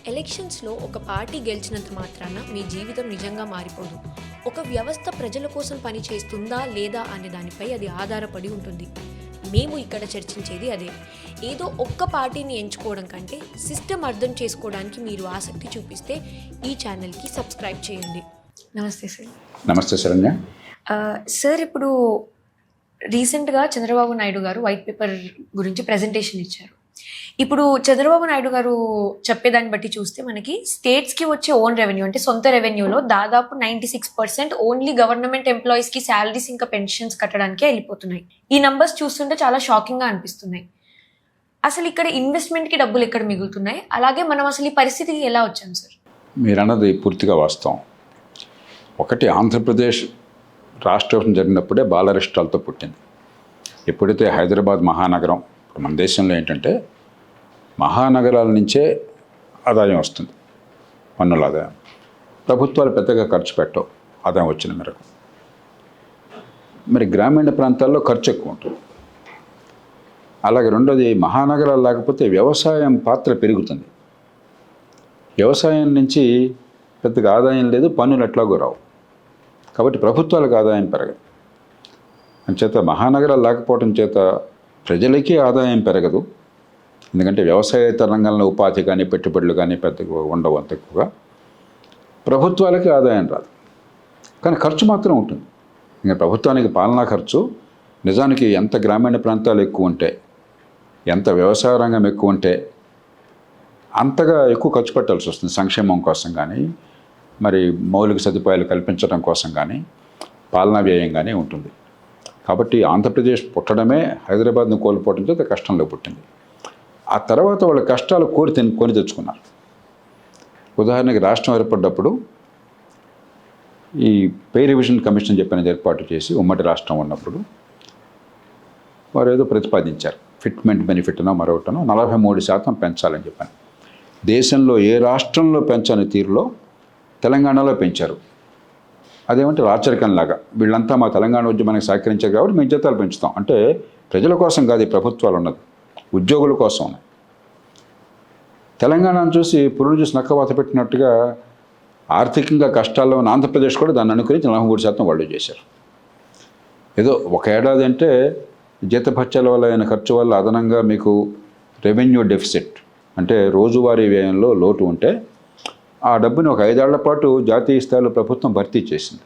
ఎలక్షన్స్లో ఒక పార్టీ గెలిచినంత మాత్రాన మీ జీవితం నిజంగా మారిపోదు. ఒక వ్యవస్థ ప్రజల కోసం పని చేస్తుందా లేదా అనే దానిపై అది ఆధారపడి ఉంటుంది. మేము ఇక్కడ చర్చించేది అదే. ఏదో ఒక్క పార్టీని ఎంచుకోవడం కంటే సిస్టమ్ అర్థం చేసుకోవడానికి మీరు ఆసక్తి చూపిస్తే ఈ ఛానల్కి సబ్స్క్రైబ్ చేయండి. నమస్తే సార్. నమస్తే శరణ్య. సార్, ఇప్పుడు రీసెంట్గా చంద్రబాబు నాయుడు గారు వైట్ పేపర్ గురించి ప్రజెంటేషన్ ఇచ్చారు. ఇప్పుడు చంద్రబాబు నాయుడు గారు చెప్పేదాన్ని బట్టి చూస్తే మనకి స్టేట్స్కి వచ్చే ఓన్ రెవెన్యూ అంటే సొంత రెవెన్యూలో దాదాపు 96% ఓన్లీ గవర్నమెంట్ ఎంప్లాయీస్కి శాలరీస్ ఇంకా పెన్షన్స్ కట్టడానికే వెళ్ళిపోతున్నాయి. ఈ నంబర్స్ చూస్తుంటే చాలా షాకింగ్గా అనిపిస్తున్నాయి. అసలు ఇక్కడ ఇన్వెస్ట్మెంట్కి డబ్బులు ఎక్కడ మిగులుతున్నాయి, అలాగే మనం అసలు ఈ పరిస్థితికి ఎలా వచ్చాం సార్? మీరు అన్నది పూర్తిగా వాస్తవం. ఒకటి, ఆంధ్రప్రదేశ్ రాష్ట్రం జరిగినప్పుడే బాలరిష్టాలతో పుట్టింది. ఎప్పుడైతే హైదరాబాద్ మహానగరం, ఇప్పుడు మన దేశంలో ఏంటంటే మహానగరాల నుంచే ఆదాయం వస్తుంది, పన్నుల ఆదాయం. ప్రభుత్వాలు పెద్దగా ఖర్చు పెట్టవు ఆదాయం వచ్చిన మేరకు. మరి గ్రామీణ ప్రాంతాల్లో ఖర్చు ఎక్కువ ఉంటుంది. అలాగే రెండోది, మహానగరాలు లేకపోతే వ్యవసాయం పాత్ర పెరుగుతుంది. వ్యవసాయం నుంచి పెద్దగా ఆదాయం లేదు, పన్నులు ఎట్లాగో రావు. కాబట్టి ప్రభుత్వాలకు ఆదాయం పెరగదు. అంచేత మహానగరాలు లేకపోవడం చేత ప్రజలకి ఆదాయం పెరగదు. ఎందుకంటే వ్యవసాయేతర రంగంలో ఉపాధి కానీ పెట్టుబడులు కానీ పెద్దగా ఉండవు అంత ఎక్కువగా. ప్రభుత్వాలకి ఆదాయం రాదు, కానీ ఖర్చు మాత్రం ఉంటుంది. ఇంకా ప్రభుత్వానికి పాలనా ఖర్చు నిజానికి ఎంత గ్రామీణ ప్రాంతాలు ఎక్కువ ఉంటే, ఎంత వ్యవసాయ రంగం ఎక్కువ ఉంటే అంతగా ఎక్కువ ఖర్చు పెట్టాల్సి వస్తుంది. సంక్షేమం కోసం కానీ, మరి మౌలిక సదుపాయాలు కల్పించడం కోసం కానీ, పాలనా వ్యయం కానీ ఉంటుంది. కాబట్టి ఆంధ్రప్రదేశ్ పుట్టడమే హైదరాబాద్ను కోల్పోవడం చేత కష్టంలో పుట్టింది. ఆ తర్వాత వాళ్ళ కష్టాలు కొని తెచ్చుకున్నారు. ఉదాహరణకి రాష్ట్రం ఏర్పడ్డప్పుడు ఈ పే రివిజన్ కమిషన్ చెప్పినది ఏర్పాటు చేసి ఉమ్మడి రాష్ట్రం ఉన్నప్పుడు వారు ఏదో ప్రతిపాదించారు. ఫిట్మెంట్ బెనిఫిట్నో మరొకటనో 43% పెంచాలని చెప్పాను. దేశంలో ఏ రాష్ట్రంలో పెంచని తీరులో తెలంగాణలో పెంచారు. అదేమంటే రాచరికంలాగా వీళ్ళంతా మా తెలంగాణ ఉద్యమానికి సహకరించారు కాబట్టి మేము జీతాలు పెంచుతాం అంటే ప్రజల కోసం కాదు, ఈ ప్రభుత్వాలు ఉన్నది ఉద్యోగుల కోసం ఉన్నాయి. తెలంగాణను చూసి పురుడు చూసి నక్కవాత పెట్టినట్టుగా ఆర్థికంగా కష్టాల్లో ఉన్న ఆంధ్రప్రదేశ్ కూడా దాన్ని అనుకరించి 43% వాళ్ళు చేశారు. ఏదో ఒక ఏడాది అంటే జీతభత్యాల వల్ల అయిన ఖర్చు వల్ల అదనంగా మీకు రెవెన్యూ డెఫిసిట్ అంటే రోజువారీ వ్యయంలో లోటు ఉంటే ఆ డబ్బుని ఒక 5 ఏళ్ల పాటు జాతీయ స్థాయిలో ప్రభుత్వం భర్తీ చేసింది.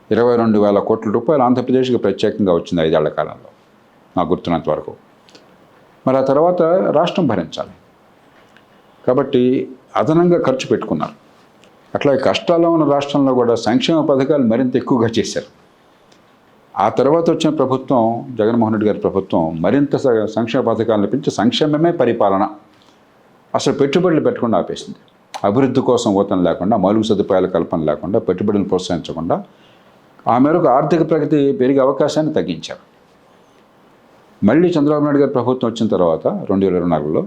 22,000 కోట్ల రూపాయలు ఆంధ్రప్రదేశ్కి ప్రత్యేకంగా వచ్చింది 5 ఏళ్ల కాలంలో నాకు గుర్తున్నంత వరకు. మరి ఆ తర్వాత రాష్ట్రం భరించాలి కాబట్టి అదనంగా ఖర్చు పెట్టుకున్నారు. అట్లాగే కష్టాల్లో ఉన్న రాష్ట్రంలో కూడా సంక్షేమ పథకాలు మరింత ఎక్కువగా చేశారు. ఆ తర్వాత వచ్చిన ప్రభుత్వం, జగన్మోహన్ రెడ్డి గారి ప్రభుత్వం మరింత సంక్షేమ పథకాలను పెంచి సంక్షేమమే పరిపాలన, అసలు పెట్టుబడులు పెట్టకుండా ఆపేసింది. అభివృద్ధి కోసం ఊతం లేకుండా, మౌలిక సదుపాయాల కల్పన లేకుండా, పెట్టుబడులను ప్రోత్సహించకుండా ఆ మేరకు ఆర్థిక ప్రగతి పెరిగే అవకాశాన్ని తగ్గించారు. మళ్ళీ చంద్రబాబు నాయుడు గారి ప్రభుత్వం వచ్చిన తర్వాత 2024లో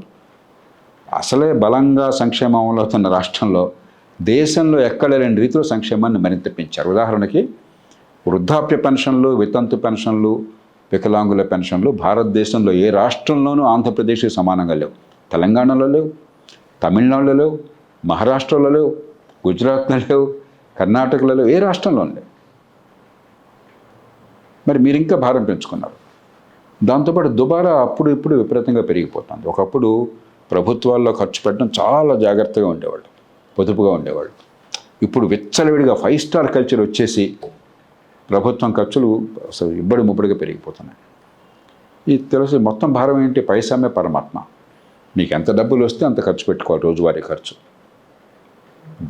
అసలే బలంగా సంక్షేమం అమలవుతున్న రాష్ట్రంలో దేశంలో ఎక్కడ లేని రీతిలో సంక్షేమాన్ని మరింత పెంచారు. ఉదాహరణకి వృద్ధాప్య పెన్షన్లు, వితంతు పెన్షన్లు, వికలాంగుల పెన్షన్లు భారతదేశంలో ఏ రాష్ట్రంలోనూ ఆంధ్రప్రదేశ్కి సమానంగా లేవు. తెలంగాణలో లేవు, తమిళనాడులో లేవు, మహారాష్ట్రలో లేవు, గుజరాత్లో లేవు, కర్ణాటకలో లేవు, ఏ రాష్ట్రంలో లేవు. మరి మీరు ఇంకా భారం పెంచుకున్నారు. దాంతోపాటు దుబారా అప్పుడు ఇప్పుడు విపరీతంగా పెరిగిపోతుంది. ఒకప్పుడు ప్రభుత్వాల్లో ఖర్చు పెట్టడం చాలా జాగ్రత్తగా ఉండేవాళ్ళు, పొదుపుగా ఉండేవాళ్ళు. ఇప్పుడు విచ్చలవిడిగా 5 స్టార్ కల్చర్ వచ్చేసి ప్రభుత్వం ఖర్చులు అసలు ఇబ్బడి ముబ్బడిగా పెరిగిపోతున్నాయి. ఇది తెలిసి మొత్తం భారం ఏంటి? పైసామే పరమాత్మ. మీకు ఎంత డబ్బులు వస్తే అంత ఖర్చు పెట్టుకోవాలి, రోజువారీ ఖర్చు.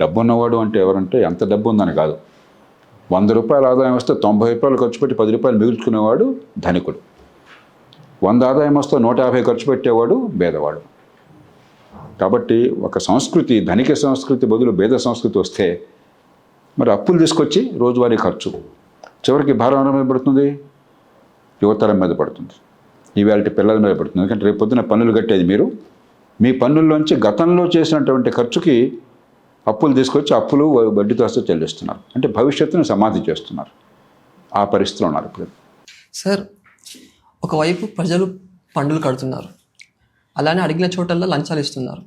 డబ్బు ఉన్నవాడు అంటే ఎవరంటే ఎంత డబ్బు ఉందని కాదు. 100 రూపాయల ఆదాయం వస్తే 90 రూపాయలు ఖర్చు పెట్టి 10 రూపాయలు మిగుల్చుకునేవాడు ధనికుడు. 100 ఆదాయం వస్తే 150 ఖర్చు పెట్టేవాడు పేదవాడు. కాబట్టి ఒక సంస్కృతి, ధనిక సంస్కృతి బదులు పేద సంస్కృతి వస్తే మరి అప్పులు తీసుకొచ్చి రోజువారీ ఖర్చు చివరికి భారం మీద పడుతుంది, యువతరం మీద పడుతుంది, ఇవాళ పిల్లల మీద పడుతుంది. ఎందుకంటే రేపు పొద్దున పన్నులు కట్టేది మీరు. మీ పన్నుల్లోంచి గతంలో చేసినటువంటి ఖర్చుకి అప్పులు తీసుకొచ్చి అప్పులు వడ్డీతో చెల్లిస్తున్నారు. అంటే భవిష్యత్తును సమాధి చేస్తున్నారు. ఆ పరిస్థితిలో ఉన్నారు ఇప్పుడు. సార్, ఒకవైపు ప్రజలు పన్నులు కడుతున్నారు, అలానే అడిగిన చోటల్లో లంచాలు ఇస్తున్నారు.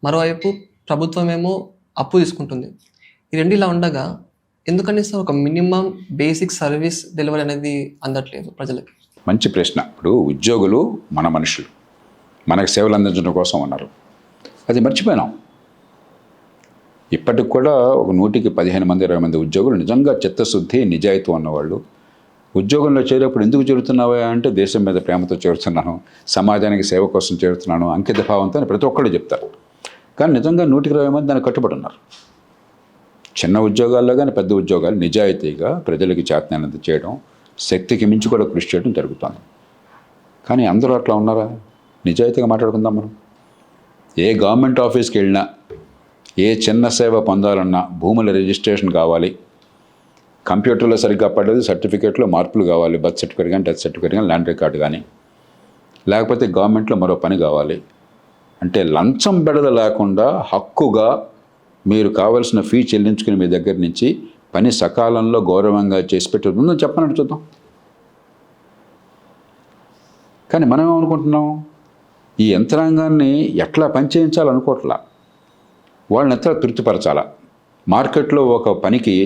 మరోవైపు ప్రభుత్వం ఏమో అప్పు తీసుకుంటుంది. ఈ రెండు ఇలా ఉండగా ఎందుకని సార్ ఒక మినిమం బేసిక్ సర్వీస్ డెలివరీ అనేది అందట్లేదు ప్రజలకి? మంచి ప్రశ్న. ఇప్పుడు ఉద్యోగులు మన మనుషులు, మనకు సేవలు అందించడం కోసం ఉన్నారు. అది మర్చిపోయినాం. ఇప్పటికి కూడా ఒక 100కి 15 మంది 20 మంది ఉద్యోగులు నిజంగా చిత్తశుద్ధి నిజాయితీ ఉన్నవాళ్ళు. ఉద్యోగంలో చేరేప్పుడు ఎందుకు చేరుతున్నావా అంటే దేశం మీద ప్రేమతో చేరుతున్నాను, సమాజానికి సేవ కోసం చేరుతున్నాను, అంకిత భావంతో అని ప్రతి ఒక్కళ్ళు చెప్తారు. కానీ నిజంగా 100కి 20 మంది దానికి కట్టుబడి ఉన్నారు. చిన్న ఉద్యోగాల్లో కానీ పెద్ద ఉద్యోగాలు నిజాయితీగా ప్రజలకి చేతనైనంత చేయడం, శక్తికి మించి కూడా కృషి చేయడం జరుగుతుంది. కానీ అందరూ అట్లా ఉన్నారా? నిజాయితీగా మాట్లాడుకుందాం మనం. ఏ గవర్నమెంట్ ఆఫీస్కి వెళ్ళినా, ఏ చిన్న సేవ పొందాలన్నా భూముల రిజిస్ట్రేషన్ కావాలి, కంప్యూటర్లో సరిగ్గా పడ్డది సర్టిఫికేట్లో మార్పులు కావాలి, బర్త్ సర్టిఫికేట్ కానీ డెత్ సర్టిఫికేట్ కానీ ల్యాండ్ రికార్డు కానీ, లేకపోతే గవర్నమెంట్లో మరో పని కావాలి అంటే లంచం బెడద లేకుండా హక్కుగా మీరు కావాల్సిన ఫీ చెల్లించుకుని మీ దగ్గర నుంచి పని సకాలంలో గౌరవంగా చేసి పెట్టేది ఉందని చెప్పనండి చూద్దాం. కానీ మనం ఏమనుకుంటున్నాం, ఈ యంత్రాంగాన్ని ఎట్లా పనిచేయించాలనుకోవట్లా, వాళ్ళని ఎట్లా తృప్తిపరచాలా. మార్కెట్లో ఒక పనికి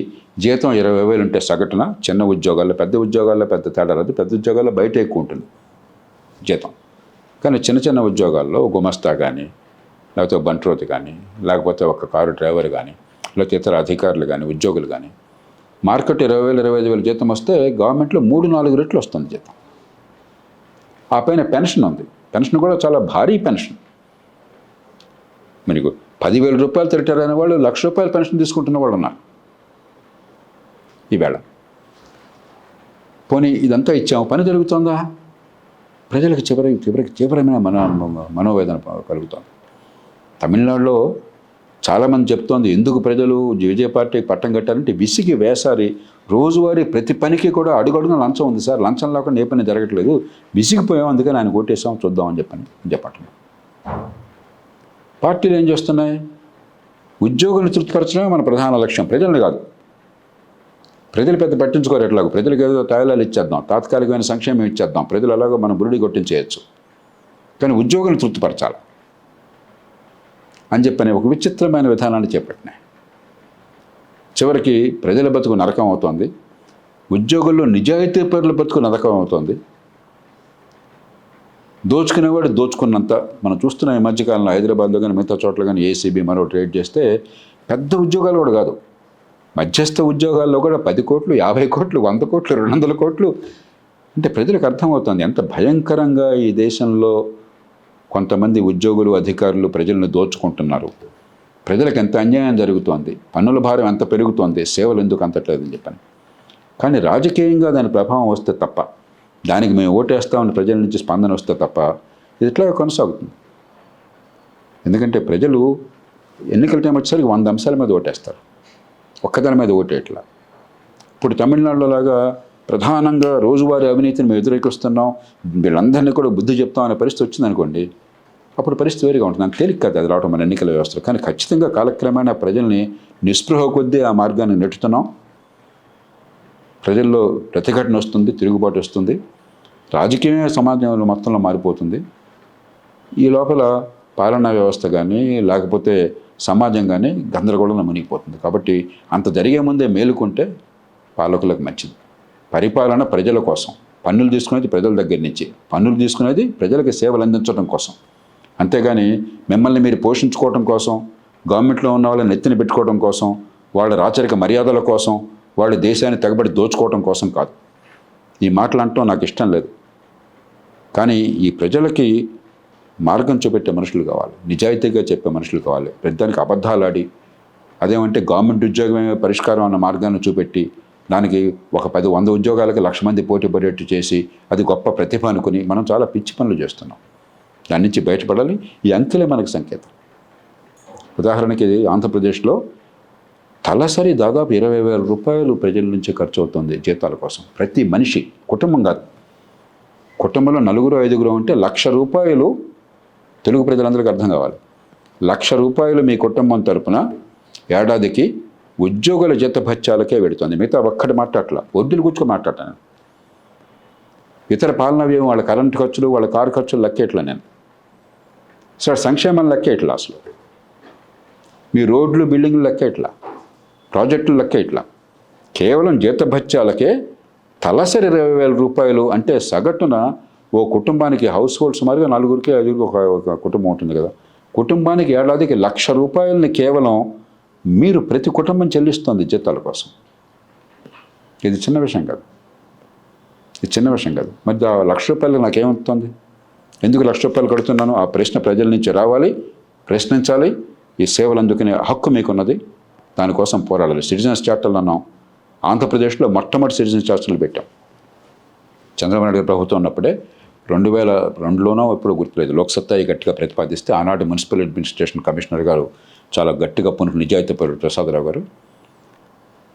జీతం 20,000 ఉంటే సగటున చిన్న ఉద్యోగాల్లో, పెద్ద ఉద్యోగాల్లో పెద్ద తేడా రాదు. పెద్ద ఉద్యోగాల్లో బయట ఎక్కువ ఉంటుంది జీతం. కానీ చిన్న చిన్న ఉద్యోగాల్లో గుమస్తా కానీ, లేకపోతే బంట్రోతి కానీ, లేకపోతే ఒక కారు డ్రైవర్ కానీ, లేకపోతే ఇతర అధికారులు కానీ, ఉద్యోగులు కానీ మార్కెట్ 20,000 25,000 జీతం వస్తే గవర్నమెంట్లో 3-4 రెట్లు వస్తుంది జీతం. ఆ పైన పెన్షన్ ఉంది. పెన్షన్ కూడా చాలా భారీ పెన్షన్. మీకు 10,000 రూపాయలు రిటైర్ అయిన వాళ్ళు 1,00,000 రూపాయలు పెన్షన్ తీసుకుంటున్న వాళ్ళు ఉన్నారు ఈవేళ. పోనీ ఇదంతా ఇచ్చాము, పని జరుగుతుందా? ప్రజలకు చివరికి తీవ్రమైన మనోవేదన కలుగుతుంది. తమిళనాడులో చాలామంది చెప్తోంది, ఎందుకు ప్రజలు విజయ పార్టీకి పట్టం కట్టారంటే విసిగి వేసారి రోజువారీ ప్రతి పనికి కూడా అడుగడుగున లంచం ఉంది సార్, లంచం లేకుండా ఏ పని జరగట్లేదు, విసిగిపోయాం, అందుకని ఆయన ఓటేసాం చూద్దామని చెప్పట్లేదు. పార్టీలు ఏం చేస్తున్నాయి? ఉద్యోగులను తృప్తిపరచడమే మన ప్రధాన లక్ష్యం, ప్రజలను కాదు. ప్రజలు పెద్ద పట్టించుకోరు. ఎట్లాగో ప్రజలకు ఏదో తాయిలాలు ఇచ్చేద్దాం, తాత్కాలికమైన సంక్షేమం ఇచ్చేద్దాం, ప్రజలు అలాగో మనం బురుడి కొట్టించేయచ్చు. కానీ ఉద్యోగులను తృప్తిపరచాలి అని చెప్పని ఒక విచిత్రమైన విధానాన్ని చేపట్టినాయి. చివరికి ప్రజల బతుకు నరకం అవుతోంది, ఉద్యోగుల్లో నిజాయితీ పరుల బతుకు నరకం అవుతోంది. దోచుకునేవాడు దోచుకున్నంత మనం చూస్తున్నాం. ఈ మధ్యకాలంలో హైదరాబాద్లో కానీ మిగతా చోట్ల కానీ ఏసీబీ మరో ట్రేడ్ చేస్తే పెద్ద ఉద్యోగాలు కూడా కాదు, మధ్యస్థ ఉద్యోగాల్లో కూడా 10 కోట్లు 50 కోట్లు 100 కోట్లు 200 కోట్లు. అంటే ప్రజలకు అర్థమవుతుంది ఎంత భయంకరంగా ఈ దేశంలో కొంతమంది ఉద్యోగులు అధికారులు ప్రజలను దోచుకుంటున్నారు, ప్రజలకు ఎంత అన్యాయం జరుగుతోంది, పన్నుల భారం ఎంత పెరుగుతోంది, సేవలు ఎందుకు అందట్లేదని చెప్పని. కానీ రాజకీయంగా దాని ప్రభావం వస్తే తప్ప, దానికి మేము ఓటేస్తామని ప్రజల నుంచి స్పందన వస్తే తప్ప ఇది ఇట్లా కొనసాగుతుంది. ఎందుకంటే ప్రజలు ఎన్నికల టైం వచ్చేసరికి 100 అంశాల మీద ఓటేస్తారు, ఒక్కదాని మీద ఓటేట్లా. ఇప్పుడు తమిళనాడులో లాగా ప్రధానంగా రోజువారీ అవినీతిని మేము వ్యతిరేకిస్తున్నాం, వీళ్ళందరినీ కూడా బుద్ధి చెప్తాం అనే పరిస్థితి వచ్చిందనుకోండి, అప్పుడు పరిస్థితి వేరుగా ఉంటుంది. నాకు తేలిక కాదు అది రావడం మన ఎన్నికల వ్యవస్థలో. కానీ ఖచ్చితంగా కాలక్రమేణా ప్రజల్ని నిస్పృహ కొద్దీ ఆ మార్గాన్ని నెట్టుతున్నాం. ప్రజల్లో ప్రతిఘటన వస్తుంది, తిరుగుబాటు వస్తుంది, రాజకీయ సమాజంలో మొత్తంలో మారిపోతుంది. ఈ లోపల పాలనా వ్యవస్థ కానీ లేకపోతే సమాజం కానీ గందరగోళంలో మునిగిపోతుంది. కాబట్టి అంత జరిగే ముందే మేలుకుంటే పాలకులకు మంచిది. పరిపాలన ప్రజల కోసం, పన్నులు తీసుకునేది ప్రజల దగ్గర నుంచి, పన్నులు తీసుకునేది ప్రజలకు సేవలు అందించడం కోసం. అంతేగాని మిమ్మల్ని మీరు పోషించుకోవడం కోసం, గవర్నమెంట్లో ఉన్న వాళ్ళని నెత్తిన పెట్టుకోవడం కోసం, వాళ్ళ రాచరిక మర్యాదల కోసం, వాళ్ళ దేశాన్ని తెగబడి దోచుకోవడం కోసం కాదు. ఈ మాటలు అంటాం నాకు ఇష్టం లేదు. కానీ ఈ ప్రజలకి మార్గం చూపెట్టే మనుషులు కావాలి, నిజాయితీగా చెప్పే మనుషులు కావాలి. పెద్దానికి అబద్ధాలు ఆడి అదేమంటే గవర్నమెంట్ ఉద్యోగమే పరిష్కారం అన్న మార్గాన్ని చూపెట్టి దానికి ఒక 10-100 ఉద్యోగాలకి 1,00,000 మంది పోటీ పడేట్టు చేసి అది గొప్ప ప్రతిభ అనుకుని మనం చాలా పిచ్చి పనులు చేస్తున్నాం. దాని నుంచి బయటపడాలి. ఈ అంకెలే మనకు సంకేతం. ఉదాహరణకి ఆంధ్రప్రదేశ్లో తలసరి దాదాపు 20,000 రూపాయలు ప్రజల నుంచి ఖర్చు అవుతుంది జీతాల కోసం. ప్రతి మనిషి, కుటుంబం కాదు, కుటుంబంలో 4-5 ఉంటే 1,00,000 రూపాయలు. తెలుగు ప్రజలందరికీ అర్థం కావాలి. 1,00,000 రూపాయలు మీ కుటుంబం తరపున ఏడాదికి ఉద్యోగుల జీతభత్యాలకే పెడుతుంది. మిగతా ఒక్కటి మాట్లాడట్లా, వడ్డీలు కూర్చుకొని మాట్లాడతాను. ఇతర పాలనా వ్యయం, వాళ్ళ కరెంటు ఖర్చులు, వాళ్ళ కారు ఖర్చులు లెక్కేట్లా నేను. సార్ సంక్షేమం లెక్కేట్లా అసలు. మీ రోడ్లు బిల్డింగ్లు లెక్క ఇట్లా, ప్రాజెక్టులు లెక్క ఇట్లా. కేవలం జీతభత్యాలకే తలసరి 20,000 రూపాయలు అంటే సగటున ఓ కుటుంబానికి హౌస్ హోల్డ్ సుమారుగా 4గురికి 5గురికి ఒక కుటుంబం ఉంటుంది కదా, కుటుంబానికి ఏడాదికి 1,00,000 రూపాయలని కేవలం మీరు ప్రతి కుటుంబం చెల్లిస్తుంది జీతాల కోసం. ఇది చిన్న విషయం కాదు, ఇది చిన్న విషయం కాదు. మరి ఆ 1,00,000 రూపాయలు నాకేమవుతుంది, ఎందుకు 1,00,000 రూపాయలు కడుతున్నాను? ఆ ప్రశ్న ప్రజల నుంచి రావాలి, ప్రశ్నించాలి. ఈ సేవలు అందుకునే హక్కు మీకున్నది, దానికోసం పోరాడాలి. సిటిజన్స్ చార్టర్లు అన్నాం. ఆంధ్రప్రదేశ్లో మొట్టమొదటి సిటిజన్స్ చార్టర్లు పెట్టాం చంద్రబాబు నాయుడు గారి ప్రభుత్వం ఉన్నప్పుడే. 2002లోనో ఎప్పుడో గుర్తులేదు, లోక్సత్తాయి గట్టిగా ప్రతిపాదిస్తే ఆనాటి మున్సిపల్ అడ్మినిస్ట్రేషన్ కమిషనర్ గారు చాలా గట్టిగా నిజాయితీ పరుడు ప్రసాదరావు గారు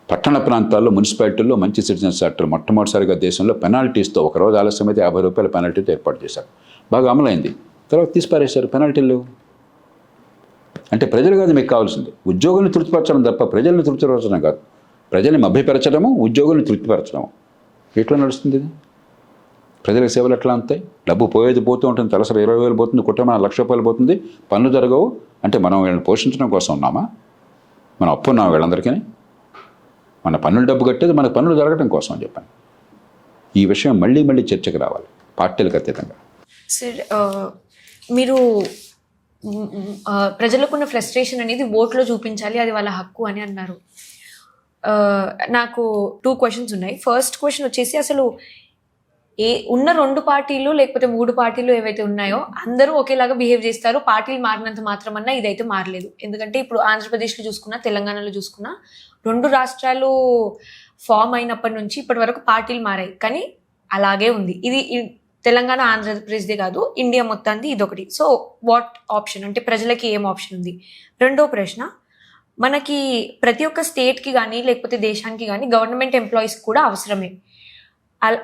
పట్టణ ప్రాంతాల్లో మున్సిపాలిటీల్లో మంచి సిటిజన్స్ చార్టర్ మొట్టమొదటిసారిగా దేశంలో పెనాల్టీస్తో ఒకరోజు ఆలస్యమైతే 50 రూపాయల పెనాల్టీతో ఏర్పాటు చేశారు. బాగా అమలైంది. తర్వాత తీసిపారేశారు, పెనాల్టీలు. అంటే ప్రజలు కాదు మీకు కావాల్సింది, ఉద్యోగులను తృప్తిపరచడం తప్ప ప్రజల్ని తృప్తిపరచడం కాదు. ప్రజల్ని మభ్యపరచడము, ఉద్యోగులను తృప్తిపరచడము. ఎట్లా నడుస్తుంది ఇది? ప్రజలకు సేవలు ఎట్లా అంతాయి? డబ్బు పోయేది పోతూ ఉంటుంది, తలసరి 20,000 పోతుంది, కుటుంబం 1,00,000 రూపాయలు పోతుంది, పనులు జరగవు. అంటే మనం వీళ్ళని పోషించడం కోసం ఉన్నామా? మనం అప్పు ఉన్నామా వీళ్ళందరికీ? మన పన్నుల డబ్బు కట్టేది మన పనులు జరగడం కోసం అని చెప్పాను. ఈ విషయం మళ్ళీ మళ్ళీ చర్చకు రావాలి, పార్టీలకు అతీతంగా. సార్, మీరు ప్రజలకున్న ఫ్రస్ట్రేషన్ అనేది ఓట్లో చూపించాలి, అది వాళ్ళ హక్కు అని అన్నారు. నాకు 2 క్వశ్చన్స్ ఉన్నాయి. ఫస్ట్ క్వశ్చన్ వచ్చేసి, అసలు ఉన్న 2 పార్టీలు లేకపోతే 3 పార్టీలు ఏవైతే ఉన్నాయో అందరూ ఒకేలాగా బిహేవ్ చేస్తారు, పార్టీలు మారినంత మాత్రమన్నా ఇదైతే మారలేదు. ఎందుకంటే ఇప్పుడు ఆంధ్రప్రదేశ్లో చూసుకున్నా, తెలంగాణలో చూసుకున్నా 2 రాష్ట్రాలు ఫామ్ అయినప్పటి నుంచి ఇప్పటి వరకు పార్టీలు మారాయి, కానీ అలాగే ఉంది. ఇది తెలంగాణ ఆంధ్రప్రదేశ్దే కాదు, ఇండియా మొత్తాన్ని ఇదొకటి. సో వాట్ ఆప్షన్ అంటే ప్రజలకి ఏం ఆప్షన్ ఉంది? రెండో ప్రశ్న, మనకి ప్రతి ఒక్క స్టేట్కి కానీ లేకపోతే దేశానికి కానీ గవర్నమెంట్ ఎంప్లాయీస్ కూడా అవసరమే.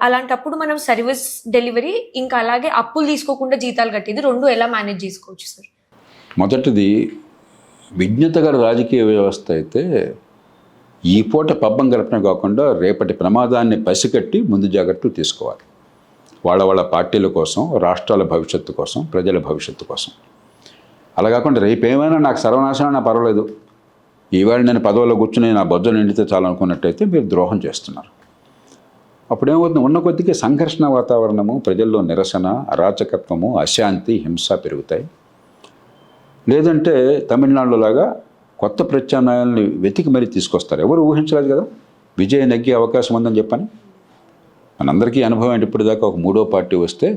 అలాంటప్పుడు మనం సర్వీస్ డెలివరీ ఇంకా అలాగే అప్పులు తీసుకోకుండా జీతాలు కట్టేది 2 ఎలా మేనేజ్ చేసుకోవచ్చు సార్? మొదటిది, విజ్ఞత గల రాజకీయ వ్యవస్థ అయితే ఈ పూట పబ్బం గడపడం కాకుండా రేపటి ప్రమాదాన్ని పసిగట్టి ముందు జాగ్రత్తలు తీసుకోవాలి. వాళ్ళ పార్టీల కోసం, రాష్ట్రాల భవిష్యత్తు కోసం, ప్రజల భవిష్యత్తు కోసం. అలా కాకుండా రేపేమైనా నాకు సర్వనాశనం పర్వాలేదు, ఈవేళ నేను పదవిలో కూర్చుని నా బొజ్జ నిండితే చాలనుకున్నట్టయితే మీరు ద్రోహం చేస్తున్నారు. అప్పుడేమవుతుంది, ఉన్న కొద్దిగా సంఘర్షణ వాతావరణము, ప్రజల్లో నిరసన, అరాచకత్వము, అశాంతి, హింస పెరుగుతాయి. లేదంటే తమిళనాడులో లాగా కొత్త ప్రత్యామ్నాయాలని వెతికి మరీ తీసుకొస్తారు. ఎవరు ఊహించలేదు కదా విజయ నెగ్గే అవకాశం ఉందని చెప్పని. మనందరికీ అనుభవం ఏంటి, ఇప్పుడు దాకా ఒక 3వ పార్టీ వస్తే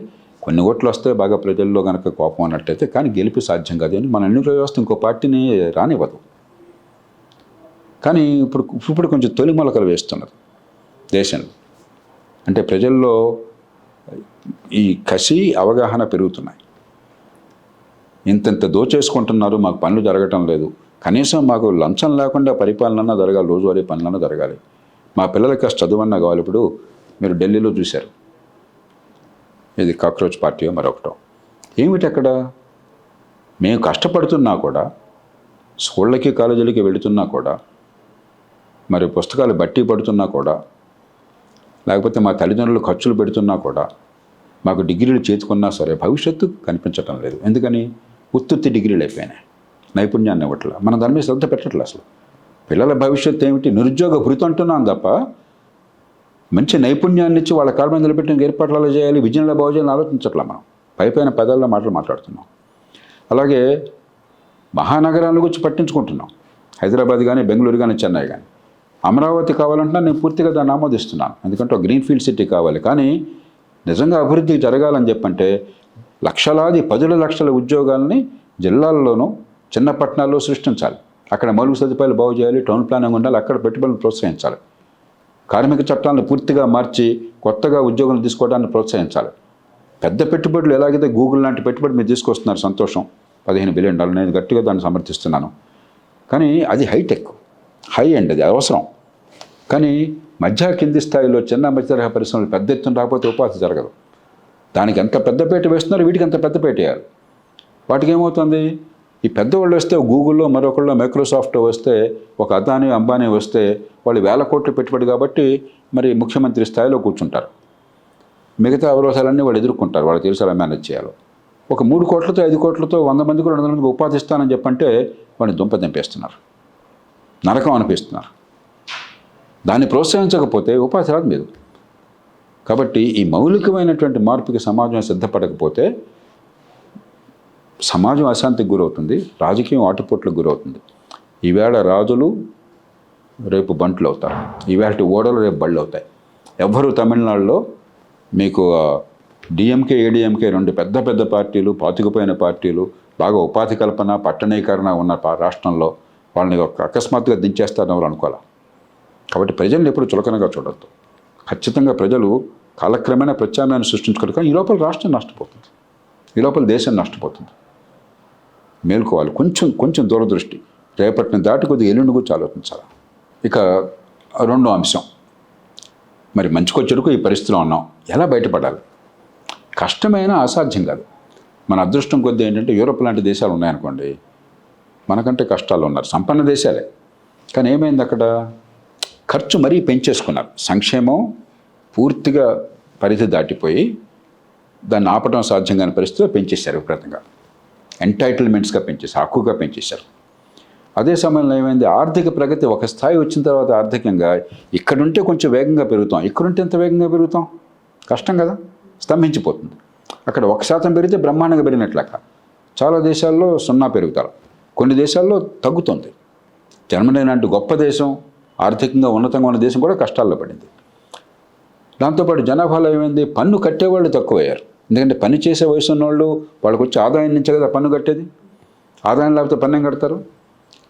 కొన్ని ఓట్లు వస్తే బాగా ప్రజల్లో కనుక కోపం అన్నట్టయితే, కానీ గెలిపి సాధ్యం కాదు అని మన ఎన్నికల వ్యవస్థ ఇంకో పార్టీని రానివ్వదు. కానీ ఇప్పుడు కొంచెం తొలి మొలకలు వేస్తున్నారు దేశంలో. అంటే ప్రజల్లో ఈ కసి, అవగాహన పెరుగుతున్నాయి. ఇంత దోచేసుకుంటున్నారు, మాకు పనులు జరగటం లేదు, కనీసం మాకు లంచం లేకుండా పరిపాలన జరగాలి, రోజువారీ పనులన్నా జరగాలి, మా పిల్లలకి చదువన్నా కావాలి. ఇప్పుడు మీరు ఢిల్లీలో చూశారు, ఇది కాక్రోచ్ పార్టీ మరొకటో. ఏమిటి అక్కడ? మేము కష్టపడుతున్నా కూడా, స్కూళ్ళకి కాలేజీలకి వెళుతున్నా కూడా, మరి పుస్తకాలు బట్టి పడుతున్నా కూడా, లేకపోతే మా తల్లిదండ్రులు ఖర్చులు పెడుతున్నా కూడా, మాకు డిగ్రీలు చేతుకున్నా సరే భవిష్యత్తు కనిపించటం లేదు. ఎందుకని? ఉత్తుత్తి డిగ్రీలు అయిపోయినాయి, నైపుణ్యాన్ని ఇవ్వట్లా. మనం దాని మీద శ్రద్ధ పెట్టట్లే. అసలు పిల్లల భవిష్యత్తు ఏమిటి? నిరుద్యోగ భృతి అంటున్నాం తప్ప మంచి నైపుణ్యాన్ని ఇచ్చి వాళ్ళ కాళ్ళ మీద నిలబెట్టిన ఏర్పాట్లు చేయాలి, విజయంలో బాగు చేయాలని ఆలోచించట్లా. మనం పైపైన పదాల్లో మాట్లాడుతున్నాం. అలాగే మహానగరాల గురించి పట్టించుకుంటున్నాం, హైదరాబాద్ కానీ, బెంగళూరు కానీ, చెన్నై కానీ. అమరావతి కావాలంటున్నా నేను పూర్తిగా దాన్ని ఆమోదిస్తున్నాను, ఎందుకంటే ఒక గ్రీన్ ఫీల్డ్ సిటీ కావాలి. కానీ నిజంగా అభివృద్ధి జరగాలని చెప్పంటే లక్షలాది 10 లక్షల ఉద్యోగాలని జిల్లాల్లోనూ, చిన్న పట్టణాల్లో సృష్టించాలి. అక్కడ మౌలిక సదుపాయాలు బాగు చేయాలి, టౌన్ ప్లానింగ్ ఉండాలి, అక్కడ పెట్టుబడులను ప్రోత్సహించాలి. కార్మిక చట్టాలను పూర్తిగా మార్చి కొత్తగా ఉద్యోగులు తీసుకోవడాన్ని ప్రోత్సహించాలి. పెద్ద పెట్టుబడులు ఎలాగైతే గూగుల్ లాంటి పెట్టుబడి మీరు తీసుకొస్తున్నారు, సంతోషం, $15 బిలియన్, నేను గట్టిగా దాన్ని సమర్థిస్తున్నాను. కానీ అది హైటెక్, హై ఎండ్, అది అవసరం. కానీ మధ్య కింది స్థాయిలో చిన్న మధ్య తరహా పరిశ్రమలు పెద్ద ఎత్తున రాకపోతే ఉపాధి జరగదు. దానికి ఎంత పెద్దపేట వేస్తున్నారు, వీటికి ఎంత పెద్దపేట వేయాలి. వాటికి ఏమవుతుంది, ఈ పెద్దవాళ్ళు వస్తే గూగుల్లో, మరొకళ్ళు మైక్రోసాఫ్ట్ వస్తే, ఒక అదానీ, అంబానీ వస్తే వాళ్ళు 1000 కోట్లు పెట్టుబడి కాబట్టి మరి ముఖ్యమంత్రి స్థాయిలో కూర్చుంటారు. మిగతా అవరోధాలన్నీ వాళ్ళు ఎదుర్కొంటారు, వాళ్ళు తెలుసు ఎలా మేనేజ్ చేయాలో. ఒక 3 కోట్లతో 5 కోట్లతో 100 మందికి 200 మందికి ఉపాధి ఇస్తానని చెప్పంటే వాడిని దుంప దింపేస్తున్నారు, నరకం అనిపిస్తున్నారు. దాన్ని ప్రోత్సహించకపోతే ఉపాధి రాదు మీరు. కాబట్టి ఈ మౌలికమైనటువంటి మార్పుకి సమాజం సిద్ధపడకపోతే సమాజం అశాంతికి గురవుతుంది, రాజకీయం ఆటుపోట్లకు గురవుతుంది. ఈవేళ రాజులు రేపు బంట్లు అవుతారు, ఈవేళ ఓడలు రేపు బళ్ళు అవుతాయి. ఎవ్వరూ తమిళనాడులో మీకు డిఎంకే ఏడిఎంకే 2 పెద్ద పెద్ద పార్టీలు, పాతుకుపోయిన పార్టీలు, బాగా ఉపాధి కల్పన పట్టణీకరణ ఉన్న రాష్ట్రంలో వాళ్ళని అకస్మాత్తుగా దించేస్తారని ఎవరు అనుకోవాలి. కాబట్టి ప్రజల్ని ఎప్పుడు చులకనగా చూడొద్దు. ఖచ్చితంగా ప్రజలు కాలక్రమేణా ప్రత్యామ్నాయాన్ని సృష్టించుకోవాలి. కానీ ఈ లోపల రాష్ట్రం నష్టపోతుంది, ఈ లోపల దేశం నష్టపోతుంది. మేల్కోవాలి, కొంచెం దూరదృష్టి. రేపటిని దాటి కొద్దిగా ఎల్లుండి గురించి ఆలోచించాలి. ఇక రెండో అంశం, మరి మంచుకో చెడుకు ఈ పరిస్థితిలో ఉన్నాం, ఎలా బయటపడాలి? కష్టమైన అసాధ్యం కాదు. మన అదృష్టం కొద్దీ ఏంటంటే యూరోప్ లాంటి దేశాలు ఉన్నాయనుకోండి, మనకంటే కష్టాలు ఉన్నారు, సంపన్న దేశాలే. కానీ ఏమైంది అక్కడ? ఖర్చు మరీ పెంచేసుకున్నారు. సంక్షేమం పూర్తిగా పరిధి దాటిపోయి దాన్ని ఆపడం సాధ్యం కాని పరిస్థితిలో పెంచేశారు, విపరీతంగా ఎంటైటిల్మెంట్స్గా పెంచేశారు, హక్కుగా పెంచేశారు. అదే సమయంలో ఏమైంది? ఆర్థిక ప్రగతి ఒక స్థాయి వచ్చిన తర్వాత ఆర్థికంగా ఇక్కడుంటే కొంచెం వేగంగా పెరుగుతాం, ఇక్కడుంటే ఎంత వేగంగా పెరుగుతాం? కష్టం కదా, స్తంభించిపోతుంది. అక్కడ 1% పెరిగితే బ్రహ్మాండంగా పెరిగినట్లక. చాలా దేశాల్లో 0 పెరుగుతారు, కొన్ని దేశాల్లో తగ్గుతుంది. జర్మనీ లాంటి గొప్ప దేశం, ఆర్థికంగా ఉన్నతంగా ఉన్న దేశం కూడా కష్టాల్లో పడింది. దాంతోపాటు జనాభాలో ఏమైంది? పన్ను కట్టేవాళ్ళు తక్కువయ్యారు. ఎందుకంటే పని చేసే వయసు ఉన్నవాళ్ళు, వాళ్ళకి వచ్చే ఆదాయం నుంచే కదా పన్ను కట్టేది. ఆదాయం లేకపోతే పన్ను ఏం కడతారు?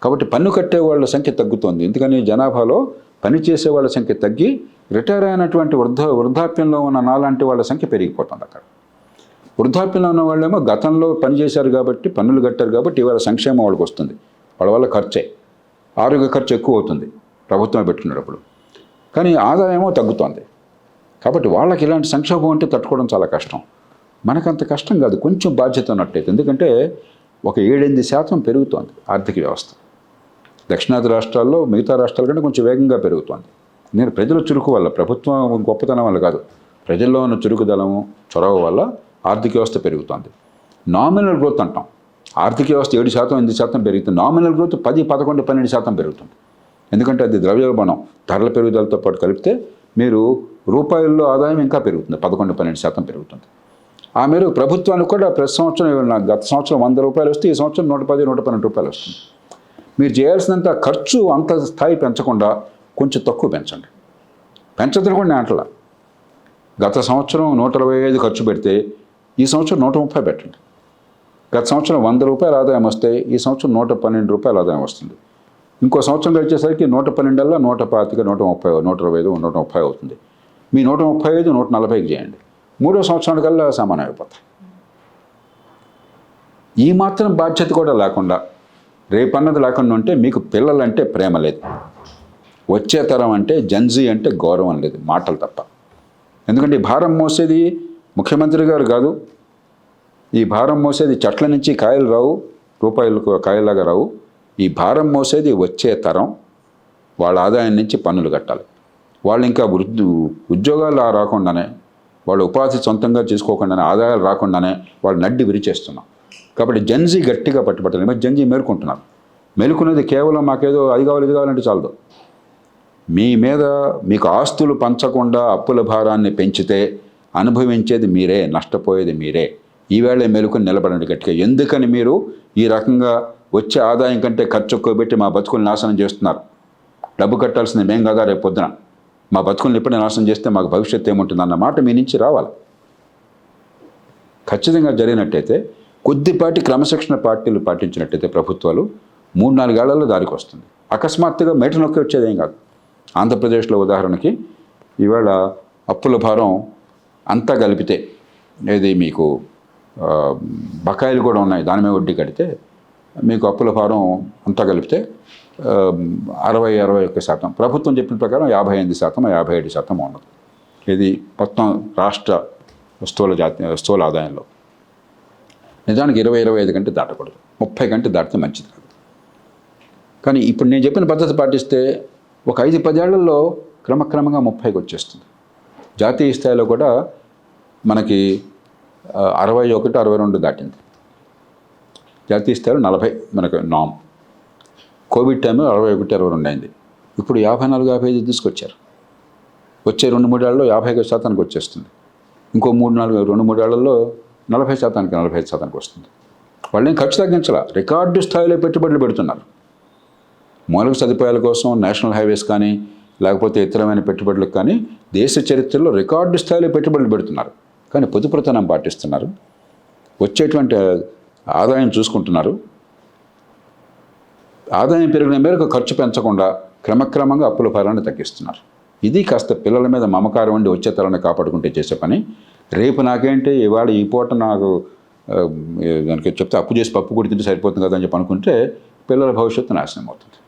కాబట్టి పన్ను కట్టే వాళ్ళ సంఖ్య తగ్గుతోంది. ఎందుకని జనాభాలో పని చేసే వాళ్ళ సంఖ్య తగ్గి రిటైర్ అయినటువంటి వృద్ధాప్యంలో ఉన్న నాలాంటి వాళ్ళ సంఖ్య పెరిగిపోతుంది. అక్కడ వృద్ధాప్యంలో ఉన్న వాళ్ళేమో గతంలో పనిచేశారు కాబట్టి, పన్నులు కట్టారు కాబట్టి ఇవాళ సంక్షేమం వాళ్ళకి వస్తుంది, వాళ్ళ వల్ల ఖర్చే, ఆరోగ్య ఖర్చు ఎక్కువ అవుతుంది ప్రభుత్వం పెట్టుకునేటప్పుడు. కానీ ఆదాయమో తగ్గుతోంది. కాబట్టి వాళ్ళకి ఇలాంటి సంక్షోభం అంటే తట్టుకోవడం చాలా కష్టం. మనకంత కష్టం కాదు, కొంచెం బాధ్యత ఉన్నట్టయితే. ఎందుకంటే ఒక 7-8% పెరుగుతోంది ఆర్థిక వ్యవస్థ. దక్షిణాది రాష్ట్రాల్లో మిగతా రాష్ట్రాల కంటే కొంచెం వేగంగా పెరుగుతోంది. నేను ప్రజల చురుకు వల్ల, ప్రభుత్వం గొప్పతనం వల్ల కాదు, ప్రజల్లో ఉన్న చురుకుదలము, చొరవ వల్ల ఆర్థిక వ్యవస్థ పెరుగుతోంది. నామినల్ గ్రోత్ అంటాం. ఆర్థిక వ్యవస్థ 7%, 8% పెరుగుతుంది. నామినల్ గ్రోత్ 10, 11, 12% పెరుగుతుంది. ఎందుకంటే అది ద్రవ్యోల్బణం, ధరల పెరుగుదలతో పాటు కలిపితే మీరు రూపాయల్లో ఆదాయం ఇంకా పెరుగుతుంది, 11, 12% పెరుగుతుంది. ఆ మేరకు ప్రభుత్వానికి కూడా ప్రతి సంవత్సరం, గత సంవత్సరం 100 రూపాయలు వస్తే ఈ సంవత్సరం 110, 112 రూపాయలు వస్తుంది. మీరు చేయాల్సినంత ఖర్చు అంత స్థాయి పెంచకుండా కొంచెం తక్కువ పెంచండి. పెంచదని కూడా నేను అంటలా. గత సంవత్సరం 125 ఖర్చు పెడితే ఈ సంవత్సరం 130 పెట్టండి. గత సంవత్సరం 100 రూపాయల ఆదాయం వస్తే ఈ సంవత్సరం 112 రూపాయల ఆదాయం వస్తుంది. ఇంకో సంవత్సరం గడిచేసరికి 112, 125, 130, 125, 130 అవుతుంది. మీ 135, 140కి చేయండి. 3వ సంవత్సరానికల్లా సమానం అయిపోతాయి. ఈ మాత్రం బాధ్యత కూడా లేకుండా, రేపన్నది లేకుండా ఉంటే మీకు పిల్లలంటే ప్రేమ లేదు, వచ్చే తరం అంటే జెన్జీ అంటే గౌరవం లేదు, మాటలు తప్ప. ఎందుకంటే ఈ భారం మోసేది ముఖ్యమంత్రి గారు కాదు, ఈ భారం మోసేది చెట్ల నుంచి కాయలు రావు, రూపాయలకు కాయలాగా రావు. ఈ భారం మోసేది వచ్చే తరం, వాళ్ళ ఆదాయం నుంచి పన్నులు కట్టాలి. వాళ్ళు ఇంకా ఉద్యోగాలు రాకుండానే, వాళ్ళు ఉపాధి సొంతంగా చేసుకోకుండానే, ఆదాయాలు రాకుండానే వాళ్ళు నడ్డి విరిచేస్తున్నాం. కాబట్టి జెన్జీ గట్టిగా పట్టుబట్టాలి. మరి జెన్జీ మేలుకుంటున్నారు. మేలుకునేది కేవలం మాకేదో అది కావాలి ఇది కావాలంటే చాలదు. మీ మీద మీకు ఆస్తులు పంచకుండా అప్పుల భారాన్ని పెంచితే అనుభవించేది మీరే, నష్టపోయేది మీరే. ఈవేళ మేలుకొని నిలబడండి గట్టిగా. ఎందుకని మీరు ఈ రకంగా వచ్చే ఆదాయం కంటే ఖర్చు ఎక్కువ పెట్టి మా బతుకులు నాశనం చేస్తున్నారు? డబ్బు కట్టాల్సింది మేం కదా రేపు పొద్దున. మా బతుకులను ఎప్పుడే నాశనం చేస్తే మాకు భవిష్యత్తు ఏముంటుంది అన్న మాట మీ నుంచి రావాలి. ఖచ్చితంగా జరిగినట్టయితే, కొద్దిపాటి క్రమశిక్షణ పార్టీలు పాటించినట్టయితే ప్రభుత్వాలు 3-4 ఏళ్లలో దారికి వస్తుంది. అకస్మాత్తుగా మేట నొక్కి వచ్చేదేం కాదు. ఆంధ్రప్రదేశ్లో ఉదాహరణకి ఇవాళ అప్పుల భారం అంతా కలిపితే, ఏది మీకు బకాయిలు కూడా ఉన్నాయి, దాని మీద వడ్డీ కడితే మీకు అప్పుల భారం అంతా కలిపితే 60-61%. ప్రభుత్వం చెప్పిన ప్రకారం 58%, 57% ఉన్నది. ఇది మొత్తం రాష్ట్ర స్థూల ఆదాయంలో. నిజానికి 20-25 కంటే దాటకూడదు, 30 కంటే దాటితే మంచిది కాదు. కానీ ఇప్పుడు నేను చెప్పిన పద్ధతి పాటిస్తే ఒక 5-10 ఏళ్లలో క్రమక్రమంగా 30కి వచ్చేస్తుంది. జాతీయ స్థాయిలో కూడా మనకి 61, 62 దాటింది. జాతీయ స్థాయిలో 40 మనకు నామ్. కోవిడ్ టైంలో 61, 22 అయింది. ఇప్పుడు 54, 55 తీసుకొచ్చారు. వచ్చే 2-3 ఏళ్లలో 50% వచ్చేస్తుంది. ఇంకో 2-3 ఏళ్లలో 40%, 45% వస్తుంది. వాళ్ళేం ఖర్చు తగ్గించాల, రికార్డు స్థాయిలో పెట్టుబడులు పెడుతున్నారు. మౌలిక సదుపాయాల కోసం నేషనల్ హైవేస్ కానీ లేకపోతే ఇతరమైన పెట్టుబడులకు కానీ దేశ చరిత్రలో రికార్డు స్థాయిలో పెట్టుబడులు పెడుతున్నారు. కానీ పొదుపుతనం పాటిస్తున్నారు, వచ్చేటువంటి ఆదాయం చూసుకుంటున్నారు. ఆదాయం పెరిగిన మేరకు ఖర్చు పెంచకుండా క్రమక్రమంగా అప్పుల భారాన్ని తగ్గిస్తున్నారు. ఇది కాస్త పిల్లల మీద మమకారం ఉండి వచ్చే తరాన్ని కాపాడుకుంటే చేసే పని. రేపు నాకేంటి ఇవాళ ఈ పూట నాకు దానికి చెప్తే అప్పు చేసి పప్పు కూడా తింటే సరిపోతుంది కదా అని చెప్పి అనుకుంటే పిల్లల భవిష్యత్తు నాశనం అవుతుంది.